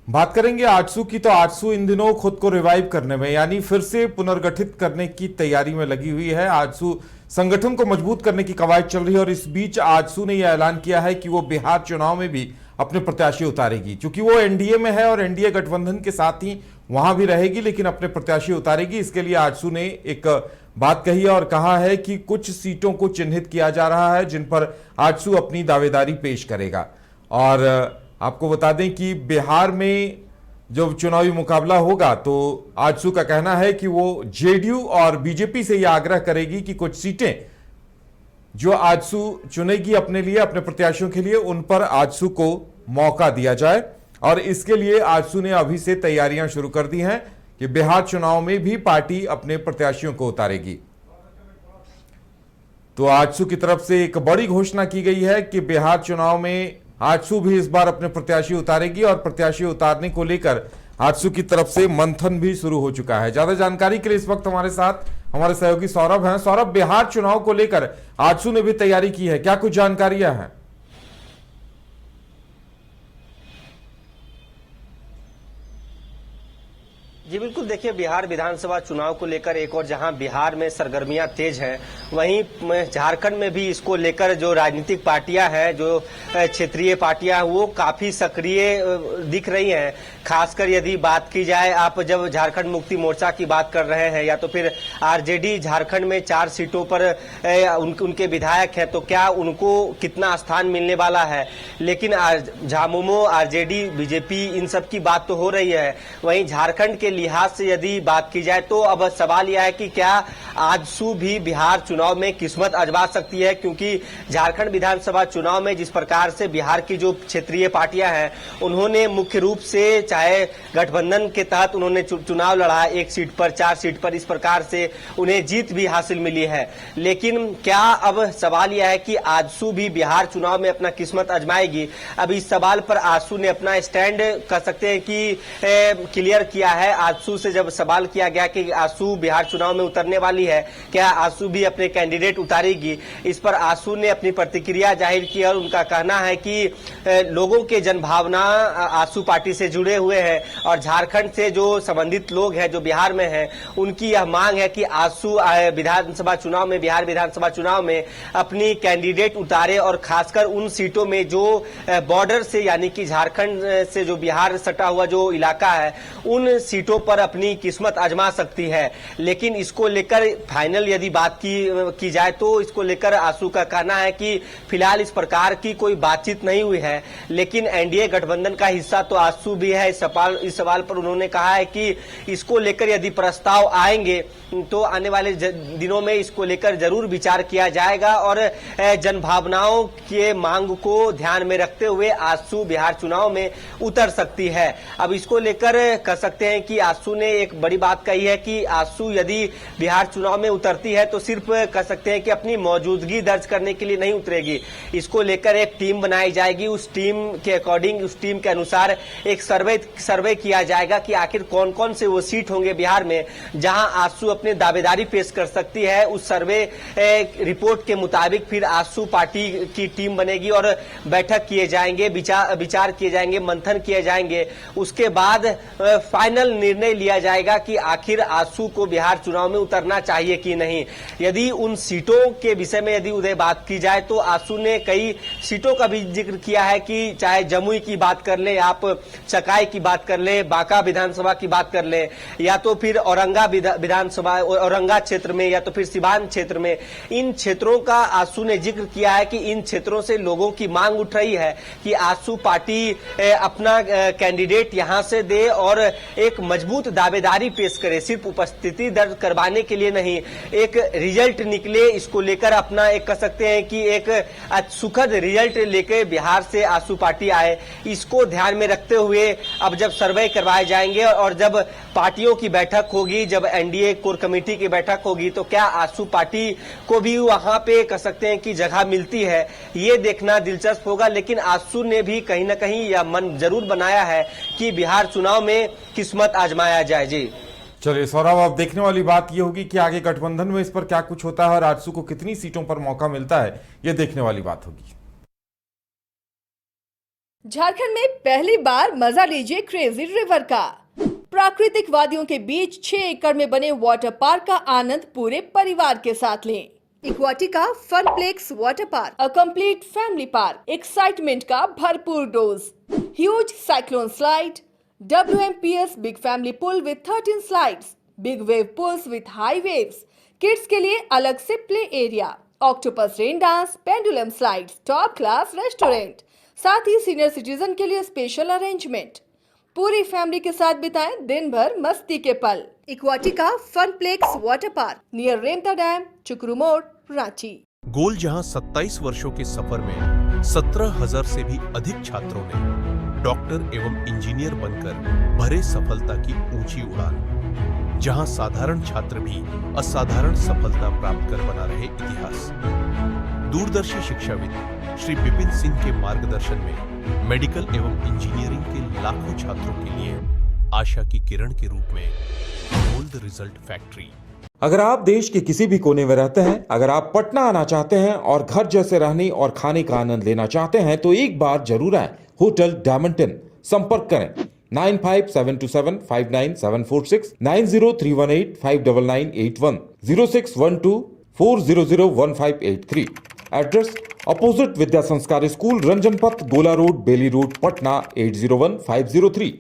बात करेंगे आजसू की। तो आजसू इन दिनों खुद को रिवाइव करने में यानी फिर से पुनर्गठित करने की तैयारी में लगी हुई है। आजसू संगठन को मजबूत करने की कवायद चल रही है और इस बीच आजसू ने यह ऐलान किया है कि वो बिहार चुनाव में भी अपने प्रत्याशी उतारेगी। क्योंकि वो एनडीए में है और एनडीए गठबंधन के साथ ही वहां भी रहेगी, लेकिन अपने प्रत्याशी उतारेगी। इसके लिए आजसू ने एक बात कही है और कहा है कि कुछ सीटों को चिन्हित किया जा रहा है जिन पर आजसू अपनी दावेदारी पेश करेगा। और आपको बता दें कि बिहार में जो चुनावी मुकाबला होगा तो आजसू का कहना है कि वो जेडीयू और बीजेपी से यह आग्रह करेगी कि कुछ सीटें जो आजसू चुनेगी अपने लिए, अपने प्रत्याशियों के लिए, उन पर आजसू को मौका दिया जाए। और इसके लिए आजसू ने अभी से तैयारियां शुरू कर दी हैं कि बिहार चुनाव में भी पार्टी अपने प्रत्याशियों को उतारेगी। तो आजसू की तरफ से एक बड़ी घोषणा की गई है कि बिहार चुनाव में आजसू भी इस बार अपने प्रत्याशी उतारेगी और प्रत्याशी उतारने को लेकर आजसू की तरफ से मंथन भी शुरू हो चुका है। ज्यादा जानकारी के लिए इस वक्त हमारे साथ हमारे सहयोगी सौरभ हैं। सौरभ, बिहार चुनाव को लेकर आजसू ने भी तैयारी की है, क्या कुछ जानकारियां हैं? जी बिल्कुल, देखिए बिहार विधानसभा चुनाव को लेकर एक और जहां बिहार में सरगर्मियां तेज हैं, वहीं झारखंड में भी इसको लेकर जो राजनीतिक पार्टियां हैं, जो क्षेत्रीय पार्टियां हैं, वो काफी सक्रिय दिख रही हैं। खासकर यदि बात की जाए, आप जब झारखंड मुक्ति मोर्चा की बात कर रहे हैं या तो फिर आरजेडी झारखंड में 4 सीटों पर उनके विधायक हैं, तो क्या उनको कितना स्थान मिलने वाला है। लेकिन झामुमो, आरजेडी, बीजेपी, इन सब की बात तो हो रही है। वहीं झारखंड के लिहाज से यदि बात की जाए तो अब सवाल यह है कि क्या आजसू भी बिहार चुनाव में किस्मत आजमा सकती है। क्योंकि झारखंड विधानसभा चुनाव में जिस प्रकार से बिहार की जो क्षेत्रीय पार्टियां हैं, उन्होंने मुख्य रूप से चाहे गठबंधन के तहत उन्होंने चुनाव लड़ा, 1 सीट पर, 4 सीट पर, इस प्रकार से उन्हें जीत भी हासिल मिली है। लेकिन क्या अब सवाल यह है कि आजसू भी बिहार चुनाव में अपना किस्मत आजमाएगी। अब इस सवाल पर आजसू ने अपना स्टैंड कह सकते हैं कि क्लियर किया है। आजसू से जब सवाल किया गया कि आजसू बिहार चुनाव में उतरने वाली है, क्या आजसू भी अपने कैंडिडेट उतारेगी, इस पर आजसू ने अपनी प्रतिक्रिया जाहिर की और उनका कहना है कि लोगों के जनभावना आजसू पार्टी से जुड़े हुए हैं और झारखंड से जो संबंधित लोग हैं, जो बिहार में हैं, उनकी यह मांग है कि आजसू विधानसभा चुनाव में, बिहार विधानसभा चुनाव में अपनी कैंडिडेट उतारे और खासकर उन सीटों में जो बॉर्डर से यानी कि झारखंड से जो बिहार सटा हुआ जो इलाका है, उन सीटों पर अपनी किस्मत आजमा सकती है। लेकिन इसको लेकर फाइनल यदि बात की जाए तो इसको लेकर आजसू का कहना है कि फिलहाल इस प्रकार की कोई बातचीत नहीं हुई है। लेकिन एनडीए गठबंधन का हिस्सा तो आजसू भी है। इस सवाल पर उन्होंने कहा है कि इसको लेकर यदि प्रस्ताव आएंगे तो आने वाले दिनों में इसको लेकर जरूर विचार किया जाएगा और जनभावनाओं के मांग को ध्यान में रखते हुए आजसू बिहार चुनाव में उतर सकती है। अब इसको लेकर कह सकते हैं कि आजसू ने एक बड़ी बात कही है कि आजसू यदि बिहार चुनाव में उतरती है तो सिर्फ कह सकते हैं कि अपनी मौजूदगी दर्ज करने के लिए नहीं उतरेगी। इसको लेकर एक टीम बनाई जाएगी, उस टीम के अकॉर्डिंग, उस टीम के अनुसार एक सर्वे किया जाएगा कि आखिर कौन कौन से वो सीट होंगे बिहार में जहां आजसू अपनी दावेदारी पेश कर सकती है। उस सर्वे रिपोर्ट के मुताबिक फिर आजसू पार्टी की टीम बनेगी और बैठक किए जाएंगे, विचार किए जाएंगे, मंथन किए जाएंगे। उसके बाद फाइनल निर्णय लिया जाएगा कि आखिर आजसू को बिहार चुनाव में उतरना चाहिए कि नहीं। यदि उन सीटों के विषय में यदि उदय बात की जाए तो आजसू ने कई सीटों का भी जिक्र किया है कि चाहे जमुई की बात कर ले, आप चकाई की बात कर ले, बांका विधानसभा की बात कर ले, या तो फिर औरंगा विधानसभा, औरंगा क्षेत्र में, या तो फिर सिवान क्षेत्र में, इन क्षेत्रों का आजसू ने जिक्र किया है कि इन क्षेत्रों से लोगों की मांग उठ रही है कि आजसू पार्टी अपना कैंडिडेट यहां से दे और एक मजबूत दावेदारी पेश करे। सिर्फ उपस्थिति दर्ज करवाने के लिए नहीं, एक रिजल्ट निकले, इसको लेकर अपना एक कह सकते हैं कि एक सुखद रिजल्ट लेकर बिहार से आजसू पार्टी आए। इसको ध्यान में रखते हुए अब जब सर्वे करवाए जाएंगे और जब पार्टियों की बैठक होगी, जब एनडीए कोर कमेटी की बैठक होगी, तो क्या आजसू पार्टी को भी वहां पे कह सकते हैं कि जगह मिलती है, ये देखना दिलचस्प होगा। लेकिन आजसू ने भी कहीं ना कहीं यह मन जरूर बनाया है कि बिहार चुनाव में किस्मत आजमाया जाए। जी चलिए सौरभ, अब देखने वाली बात यह होगी कि आगे गठबंधन में इस पर क्या कुछ होता है और आजसू को कितनी सीटों पर मौका मिलता है, यह देखने वाली बात होगी। झारखंड में पहली बार मजा लीजिए क्रेजी रिवर का। प्राकृतिक वादियों के बीच 6 एकड़ में बने वाटर पार्क का आनंद पूरे परिवार के साथ लें। Aquatica Funplex water park, a complete family park, excitement का भरपूर dose, huge cyclone slide, WMPS big family pool with 13 slides, big wave pools with high waves, kids के लिए अलग से play area, octopus rain dance, pendulum slides, top class restaurant, साथ ही senior citizen के लिए स्पेशल अरेंजमेंट। पूरी family के साथ बिताएं दिन भर मस्ती के पल। इक्वाटिका Funplex water park near Remta dam, चुकरू मोड़, रांची। गोल जहां 27 वर्षों के सफर में 17,000 से भी अधिक छात्रों ने डॉक्टर एवं इंजीनियर बनकर भरे सफलता की ऊंची उड़ान, जहां साधारण छात्र भी असाधारण सफलता प्राप्त कर बना रहे इतिहास। दूरदर्शी शिक्षाविद श्री विपिन सिंह के मार्गदर्शन में मेडिकल एवं इंजीनियरिंग के लाखों छात्रों के लिए आशा की किरण के रूप में गोल्ड रिजल्ट फैक्ट्री। अगर आप देश के किसी भी कोने में रहते हैं, अगर आप पटना आना चाहते हैं और घर जैसे रहने और खाने का आनंद लेना चाहते हैं तो एक बार जरूर आए होटल डायमंटन। संपर्क करें 9572759746, 9031859981, 0612400158 एड्रेस अपोजिट विद्या संस्कार स्कूल, रंजन पथ, गोला रोड, बेली रोड, पटना 801503।